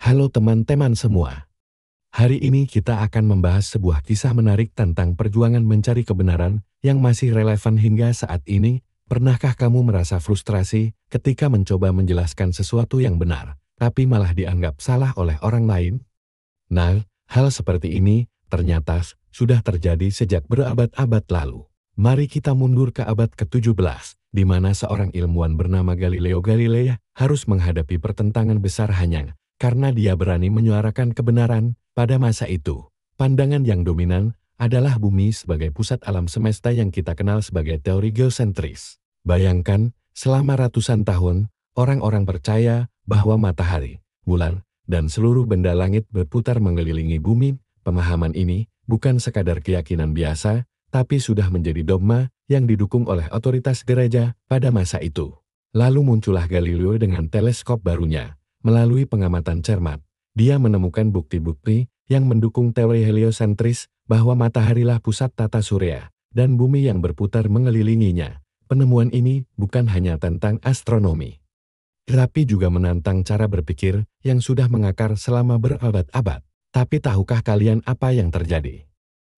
Halo teman-teman semua. Hari ini kita akan membahas sebuah kisah menarik tentang perjuangan mencari kebenaran yang masih relevan hingga saat ini. Pernahkah kamu merasa frustrasi ketika mencoba menjelaskan sesuatu yang benar, tapi malah dianggap salah oleh orang lain? Nah, hal seperti ini ternyata sudah terjadi sejak berabad-abad lalu. Mari kita mundur ke abad ke-17, di mana seorang ilmuwan bernama Galileo Galilei harus menghadapi pertentangan besar hanya karena dia berani menyuarakan kebenaran. Pada masa itu, pandangan yang dominan adalah bumi sebagai pusat alam semesta yang kita kenal sebagai teori geosentris. Bayangkan, selama ratusan tahun, orang-orang percaya bahwa matahari, bulan, dan seluruh benda langit berputar mengelilingi bumi. Pemahaman ini bukan sekadar keyakinan biasa, tapi sudah menjadi dogma yang didukung oleh otoritas gereja pada masa itu. Lalu muncullah Galileo dengan teleskop barunya. Melalui pengamatan cermat, dia menemukan bukti-bukti yang mendukung teori heliosentris bahwa mataharilah pusat tata surya dan bumi yang berputar mengelilinginya. Penemuan ini bukan hanya tentang astronomi, tetapi juga menantang cara berpikir yang sudah mengakar selama berabad-abad. Tapi tahukah kalian apa yang terjadi?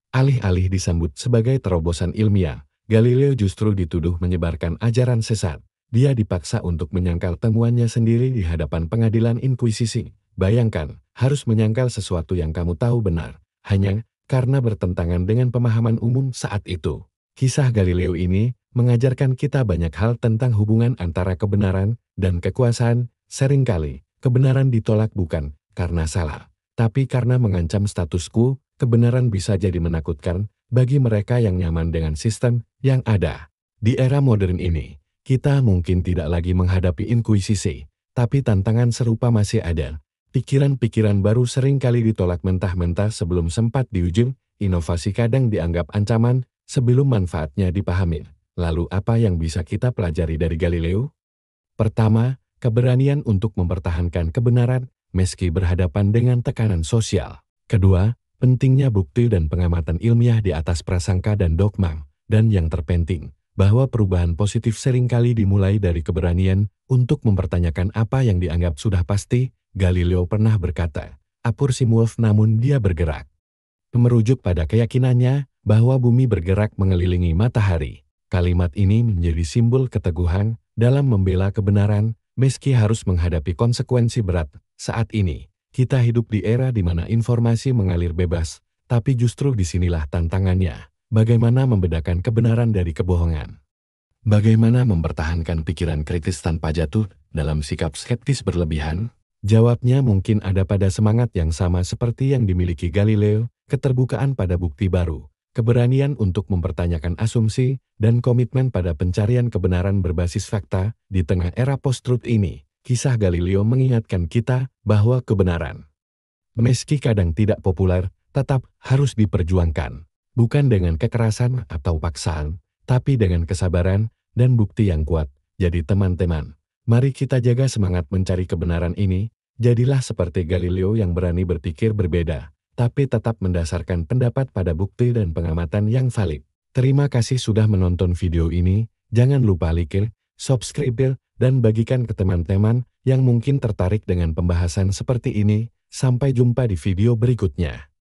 Alih-alih disambut sebagai terobosan ilmiah, Galileo justru dituduh menyebarkan ajaran sesat. Dia dipaksa untuk menyangkal temuannya sendiri di hadapan pengadilan inkuisisi. Bayangkan, harus menyangkal sesuatu yang kamu tahu benar, hanya karena bertentangan dengan pemahaman umum saat itu. Kisah Galileo ini mengajarkan kita banyak hal tentang hubungan antara kebenaran dan kekuasaan. Seringkali, kebenaran ditolak bukan karena salah, tapi karena mengancam status quo. Kebenaran bisa jadi menakutkan bagi mereka yang nyaman dengan sistem yang ada. Di era modern ini, kita mungkin tidak lagi menghadapi inkuisisi, tapi tantangan serupa masih ada. Pikiran-pikiran baru seringkali ditolak mentah-mentah sebelum sempat diuji. Inovasi kadang dianggap ancaman sebelum manfaatnya dipahami. Lalu apa yang bisa kita pelajari dari Galileo? Pertama, keberanian untuk mempertahankan kebenaran meski berhadapan dengan tekanan sosial. Kedua, pentingnya bukti dan pengamatan ilmiah di atas prasangka dan dogma. Dan yang terpenting, bahwa perubahan positif seringkali dimulai dari keberanian untuk mempertanyakan apa yang dianggap sudah pasti. Galileo pernah berkata, "Apur simulf," namun dia bergerak. Merujuk pada keyakinannya bahwa bumi bergerak mengelilingi matahari. Kalimat ini menjadi simbol keteguhan dalam membela kebenaran, meski harus menghadapi konsekuensi berat. Saat ini, kita hidup di era di mana informasi mengalir bebas, tapi justru disinilah tantangannya. Bagaimana membedakan kebenaran dari kebohongan? Bagaimana mempertahankan pikiran kritis tanpa jatuh dalam sikap skeptis berlebihan? Jawabnya mungkin ada pada semangat yang sama seperti yang dimiliki Galileo, keterbukaan pada bukti baru, keberanian untuk mempertanyakan asumsi, dan komitmen pada pencarian kebenaran berbasis fakta. Di tengah era post-truth ini, kisah Galileo mengingatkan kita bahwa kebenaran, meski kadang tidak populer, tetap harus diperjuangkan. Bukan dengan kekerasan atau paksaan, tapi dengan kesabaran dan bukti yang kuat. Jadi teman-teman, mari kita jaga semangat mencari kebenaran ini. Jadilah seperti Galileo yang berani berpikir berbeda, tapi tetap mendasarkan pendapat pada bukti dan pengamatan yang valid. Terima kasih sudah menonton video ini. Jangan lupa like, subscribe, dan bagikan ke teman-teman yang mungkin tertarik dengan pembahasan seperti ini. Sampai jumpa di video berikutnya.